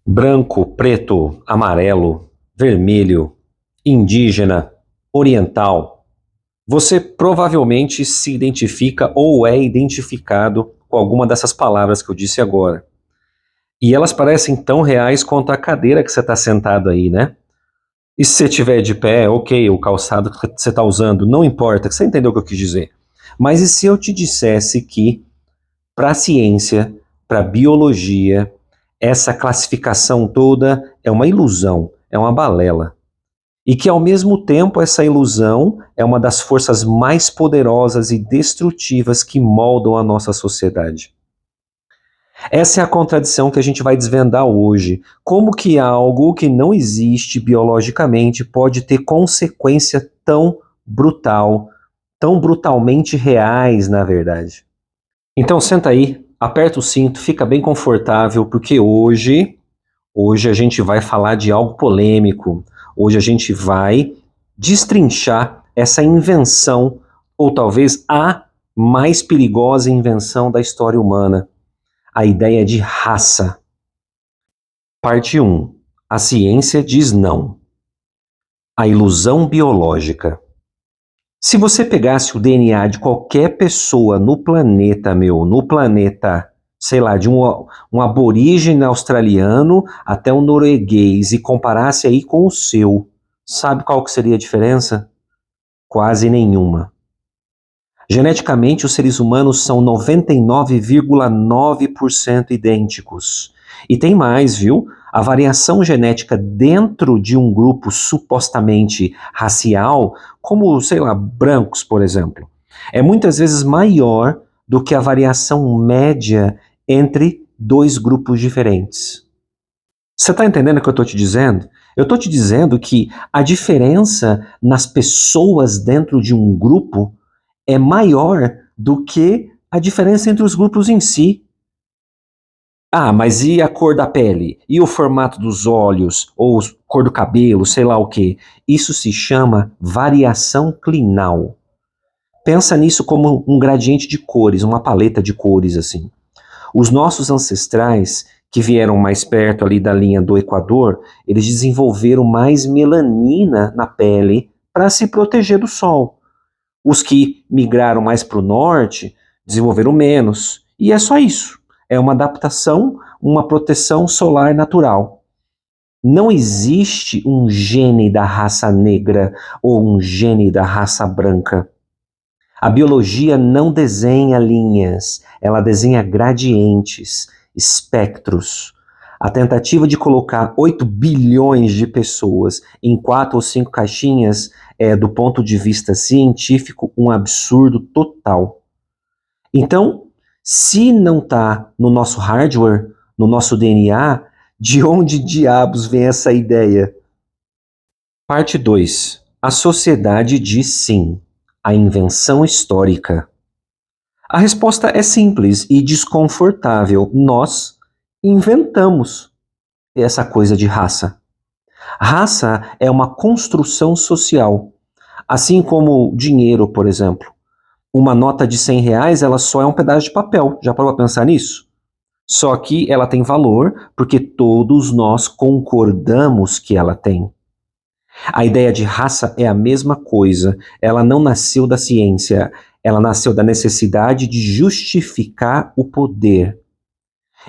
Branco, preto, amarelo, vermelho, indígena, oriental. Você provavelmente se identifica ou é identificado com alguma dessas palavras que eu disse agora. E elas parecem tão reais quanto a cadeira que você está sentado aí, né? E se você estiver de pé, ok, o calçado que você está usando, não importa, você entendeu o que eu quis dizer. Mas e se eu te dissesse que, para a ciência, para a biologia, essa classificação toda é uma ilusão, é uma balela? E que, ao mesmo tempo, essa ilusão é uma das forças mais poderosas e destrutivas que moldam a nossa sociedade. Essa é a contradição que a gente vai desvendar hoje. Como que algo que não existe biologicamente pode ter consequência tão brutalmente reais, na verdade. Então senta aí, aperta o cinto, fica bem confortável, porque hoje a gente vai falar de algo polêmico. Hoje a gente vai destrinchar essa invenção, ou talvez a mais perigosa invenção da história humana, a ideia de raça. Parte 1. A ciência diz não. A ilusão biológica. Se você pegasse o DNA de qualquer pessoa no planeta, no planeta, sei lá, de um aborígene australiano até um norueguês e comparasse aí com o seu, sabe qual que seria a diferença? Quase nenhuma. Geneticamente, os seres humanos são 99,9% idênticos. E tem mais, viu? A variação genética dentro de um grupo supostamente racial, como, sei lá, brancos, por exemplo, é muitas vezes maior do que a variação média entre dois grupos diferentes. Você está entendendo o que eu estou te dizendo? Eu estou te dizendo que a diferença nas pessoas dentro de um grupo é maior do que a diferença entre os grupos em si. Ah, mas e a cor da pele? E o formato dos olhos? Ou cor do cabelo? Sei lá o quê? Isso se chama variação clinal. Pensa nisso como um gradiente de cores, uma paleta de cores assim. Os nossos ancestrais, que vieram mais perto ali da linha do Equador, eles desenvolveram mais melanina na pele para se proteger do sol. Os que migraram mais para o norte desenvolveram menos. E é só isso. É uma adaptação, uma proteção solar natural. Não existe um gene da raça negra ou um gene da raça branca. A biologia não desenha linhas, ela desenha gradientes, espectros. A tentativa de colocar 8 bilhões de pessoas em 4 ou 5 caixinhas é, do ponto de vista científico, um absurdo total. Então, se não está no nosso hardware, no nosso DNA, de onde diabos vem essa ideia? Parte 2. A sociedade diz sim. A invenção histórica. A resposta é simples e desconfortável. Nós inventamos essa coisa de raça. Raça é uma construção social, assim como dinheiro, por exemplo. Uma nota de R$ 100, ela só é um pedaço de papel. Já parou para pensar nisso? Só que ela tem valor porque todos nós concordamos que ela tem. A ideia de raça é a mesma coisa. Ela não nasceu da ciência, ela nasceu da necessidade de justificar o poder.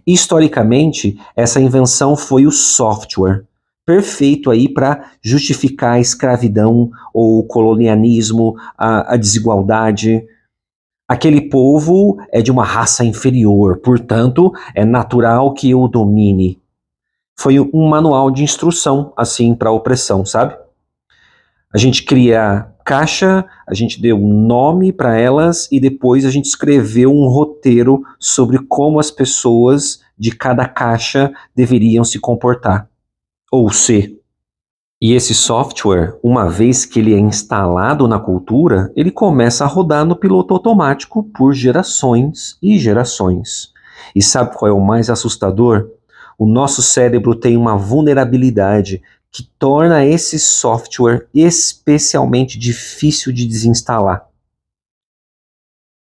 Historicamente, essa invenção foi o software, perfeito aí para justificar a escravidão ou o colonialismo, a desigualdade. Aquele povo é de uma raça inferior, portanto, é natural que eu o domine. Foi um manual de instrução, assim, para a opressão, sabe? A gente cria caixa, a gente deu um nome para elas e depois a gente escreveu um roteiro sobre como as pessoas de cada caixa deveriam se comportar ou ser. E esse software, uma vez que ele é instalado na cultura, ele começa a rodar no piloto automático por gerações e gerações. E sabe qual é o mais assustador? O nosso cérebro tem uma vulnerabilidade que torna esse software especialmente difícil de desinstalar.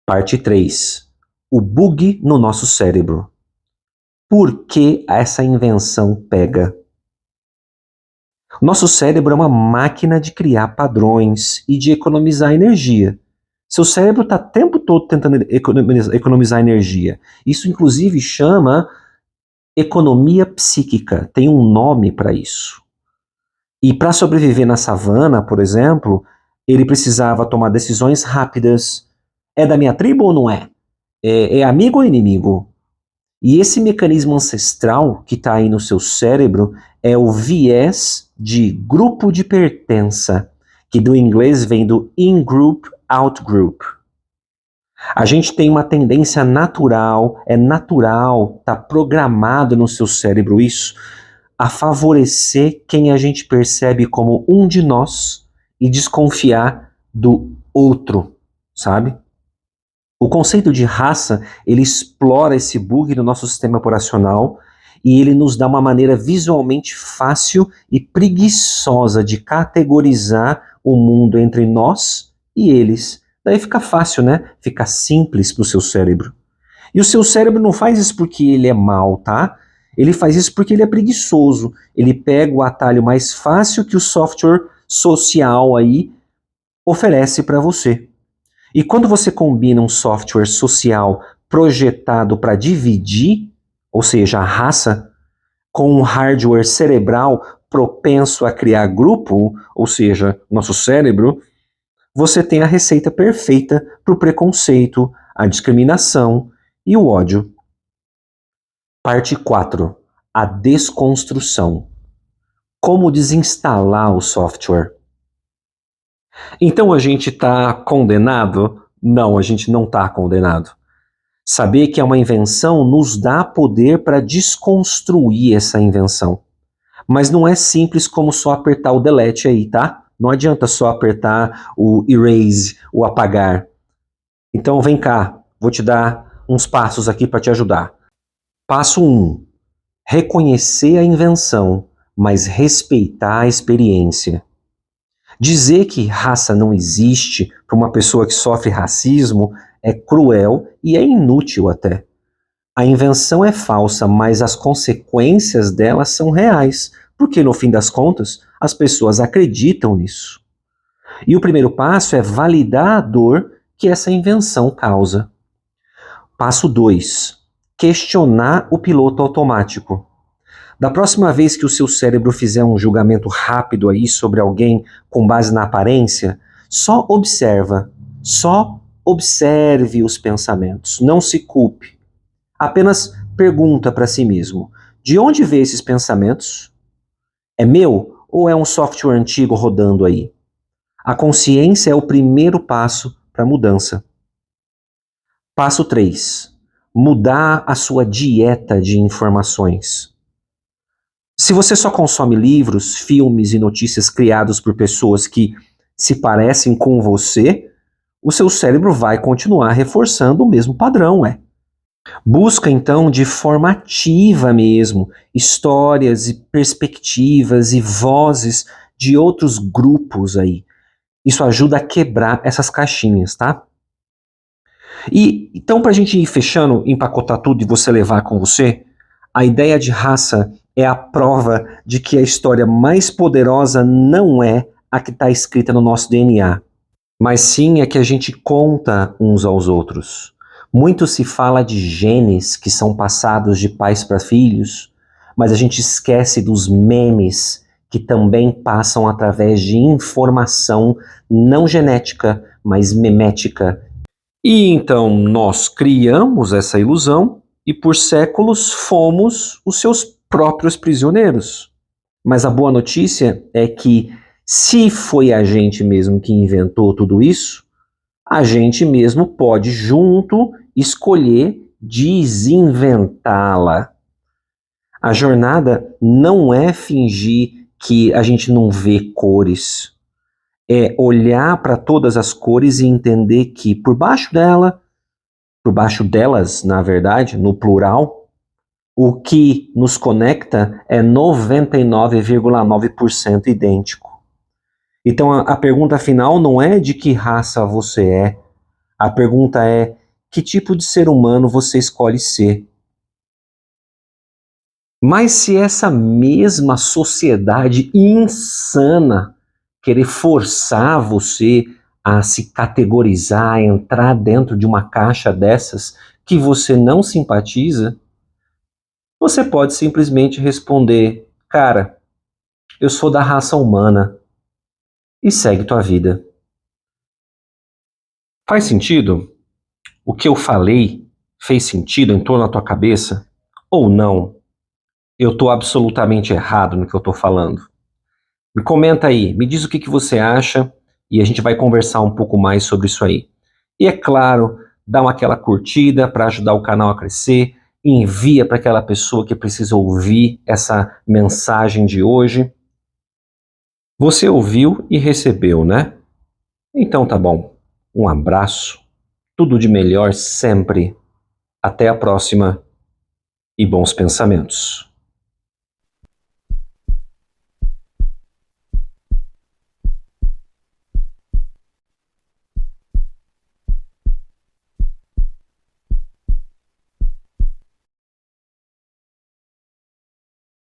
Parte 3. O bug no nosso cérebro. Por que essa invenção pega? Nosso cérebro é uma máquina de criar padrões e de economizar energia. Seu cérebro está o tempo todo tentando economizar energia. Isso, inclusive, chama economia psíquica. Tem um nome para isso. E para sobreviver na savana, por exemplo, ele precisava tomar decisões rápidas. É da minha tribo ou não é? É amigo ou inimigo? E esse mecanismo ancestral que está aí no seu cérebro é o viés de grupo de pertença, que do inglês vem do in-group, out-group. A gente tem uma tendência natural, tá programado no seu cérebro isso, a favorecer quem a gente percebe como um de nós e desconfiar do outro, sabe? O conceito de raça, ele explora esse bug no nosso sistema operacional e ele nos dá uma maneira visualmente fácil e preguiçosa de categorizar o mundo entre nós e eles. Daí fica fácil, né? Fica simples para o seu cérebro. E o seu cérebro não faz isso porque ele é mau, tá? Ele faz isso porque ele é preguiçoso. Ele pega o atalho mais fácil que o software social aí oferece para você. E quando você combina um software social projetado para dividir, ou seja, a raça, com um hardware cerebral propenso a criar grupo, ou seja, nosso cérebro, você tem a receita perfeita para o preconceito, a discriminação e o ódio. Parte 4. A desconstrução. Como desinstalar o software. Então a gente está condenado? Não, a gente não está condenado. Saber que é uma invenção nos dá poder para desconstruir essa invenção. Mas não é simples como só apertar o delete aí, tá? Não adianta só apertar o erase, o apagar. Então vem cá, vou te dar uns passos aqui para te ajudar. Passo 1. Reconhecer a invenção, mas respeitar a experiência. Dizer que raça não existe para uma pessoa que sofre racismo é cruel e é inútil até. A invenção é falsa, mas as consequências dela são reais, porque no fim das contas as pessoas acreditam nisso. E o primeiro passo é validar a dor que essa invenção causa. Passo 2. Questionar o piloto automático. Da próxima vez que o seu cérebro fizer um julgamento rápido aí sobre alguém com base na aparência, só observe os pensamentos, não se culpe. Apenas pergunta para si mesmo: de onde veio esses pensamentos? É meu ou é um software antigo rodando aí? A consciência é o primeiro passo para a mudança. Passo 3. Mudar a sua dieta de informações. Se você só consome livros, filmes e notícias criados por pessoas que se parecem com você, o seu cérebro vai continuar reforçando o mesmo padrão, Busca então de forma ativa mesmo histórias e perspectivas e vozes de outros grupos aí. Isso ajuda a quebrar essas caixinhas, tá? E então, para a gente ir fechando, empacotar tudo e você levar com você, a ideia de raça é a prova de que a história mais poderosa não é a que está escrita no nosso DNA, mas sim a que a gente conta uns aos outros. Muito se fala de genes que são passados de pais para filhos, mas a gente esquece dos memes que também passam através de informação não genética, mas memética. E então nós criamos essa ilusão e por séculos fomos os seus próprios prisioneiros. Mas a boa notícia é que, se foi a gente mesmo que inventou tudo isso, a gente mesmo pode, junto, escolher desinventá-la. A jornada não é fingir que a gente não vê cores. É olhar para todas as cores e entender que por baixo delas, na verdade, no plural, o que nos conecta é 99,9% idêntico. Então a pergunta final não é de que raça você é, a pergunta é que tipo de ser humano você escolhe ser. Mas se essa mesma sociedade insana querer forçar você a se categorizar, a entrar dentro de uma caixa dessas que você não simpatiza, você pode simplesmente responder: cara, eu sou da raça humana, e segue tua vida. Faz sentido? O que eu falei fez sentido? Entrou na tua cabeça? Ou não? Eu estou absolutamente errado no que eu estou falando? Me comenta aí, me diz o que você acha e a gente vai conversar um pouco mais sobre isso aí. E é claro, dá aquela curtida para ajudar o canal a crescer, envia para aquela pessoa que precisa ouvir essa mensagem de hoje. Você ouviu e recebeu, né? Então tá bom. Um abraço, tudo de melhor sempre. Até a próxima e bons pensamentos.